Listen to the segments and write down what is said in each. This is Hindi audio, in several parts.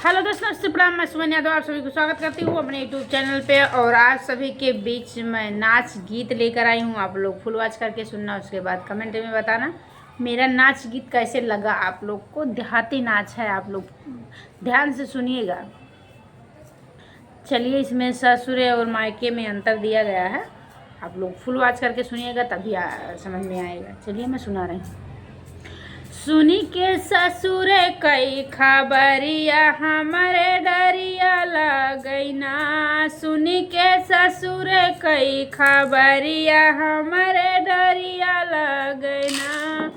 हेलो दोस्तों, प्रणाम। मैं सुमन यादव आप सभी को स्वागत करती हूँ अपने यूट्यूब चैनल पे। और आज सभी के बीच में नाच गीत लेकर आई हूँ। आप लोग फुल वॉच करके सुनना, उसके बाद कमेंट में बताना मेरा नाच गीत कैसे लगा आप लोग को। देहाती नाच है, आप लोग ध्यान से सुनिएगा। चलिए, इसमें ससुर और मायके में अंतर दिया गया है। आप लोग फुल वॉच करके सुनिएगा, तभी समझ में आएगा। चलिए मैं सुना रही हूँ। सुनी के ससुर कई खबरिया हमरे डरिया लगैना। सुनी के ससुर कई खबरिया हमरे डरिया लगैना।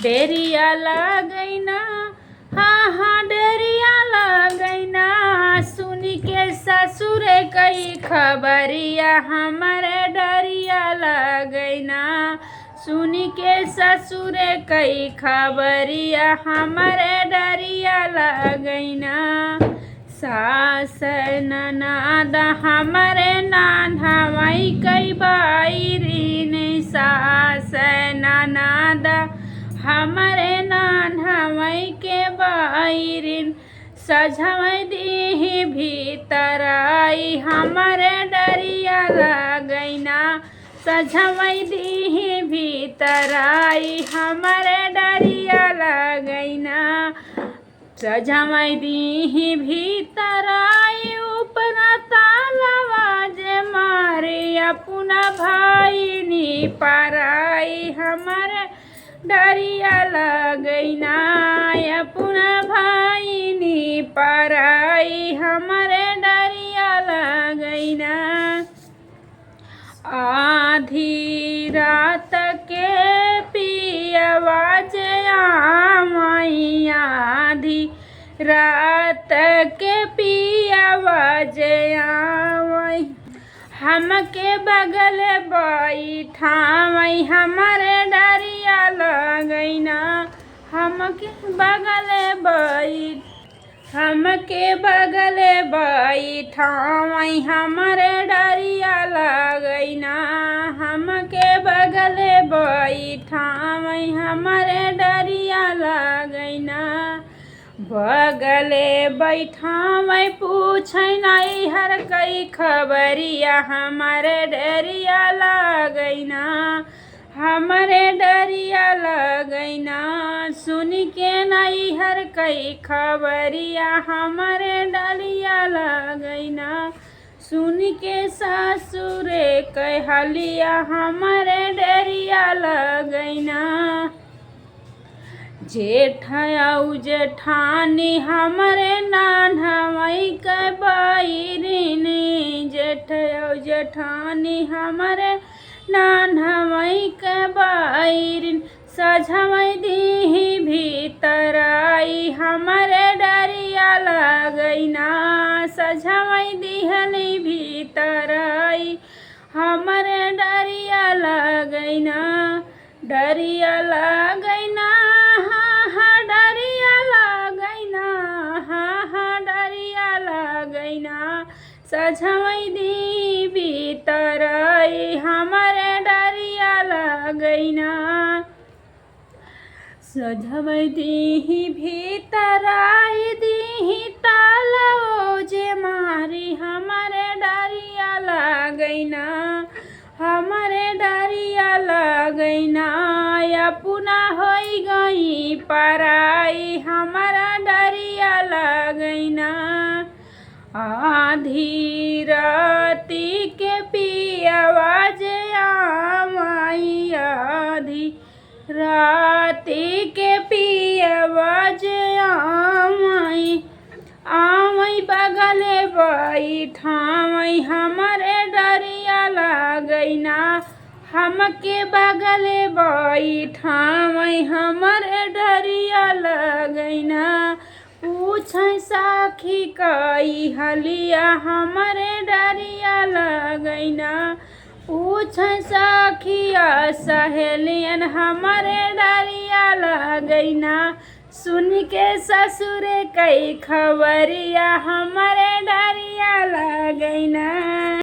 डेरिया लगैना, हाँ हाँ डेरिया लगैना। सुनी के ससुर कई खबरिया हमरे डरिया लगैना। सुनी के ससुर कई खबरिया हमरे डरिया लगैना। सास ननद हमरे नान्हवई कई बाईरिन। सास ननद हमरे नान्हवई के बाईरिन। सझवई दीही भीतर आई हमरे डरिया लगैना। सझवई दीही भीतर आई हमरे डरिया लगैना। सझवई दीही भीतर आई ऊपर तालवा जे मारे अपना भाई नी पराई हमरे डरिया लगैना। अपना भाई नी पराई हमरे डरिया लगैना। आधी रात के पियवा जे आमई। आधी रात के पियवा जे आमई। हमके बगल बैठावई हमरे डरिया लगैना। हमके बगल बैठावई हमरे डरिया लगैना। हमके बगल बैठावई हमरे डरिया लगैना। बगले बैठावई पूछै नहीं हर कई खबरिया हमरे डरिया लगैना। हमरे डरिया लगैना। सुन के नहीं हर कई खबरिया हमरे डरिया लगैना। सुन के ससुर कहलिया हमरे डरिया लगैना। जेठ औ जेठानी हमरे नान्हवई के बाईरिन। जेठ औ जेठानी हमरे नान्हवई के बाईरिन। सझवई दीही भीतर आई हमरे डरिया लगैना। सझवई दीहली भीतर आई हमरे डरिया लगैना। डरिया लगैना, हाँ हाँ डरिया लगैना। हाँ हाँ डरिया लगैना। सझवई दी भीतर आई हमरे डरिया लगैना। सझवई दीही भीतर आई दीही तालवो जे मारी हमरे डरिया लगैना। हमरे डरिया लगैना। अपना होई गई पराई हमारा डरिया लगैना। आधी राती के पियवा जे आमई। आधी राती के पियवा जे आमई। आमई बगले बैठावई हमरे डरिया लगैना। हमके बगले बैठावई हमरे डरिया लगैना। पूछै साखी कई हलिया हमरे डरिया लगैना। पूछै साखिया सहेलियन हमरे डरिया लगैना। सुन के ससुर कई खबरिया हमरे डरिया लगैना।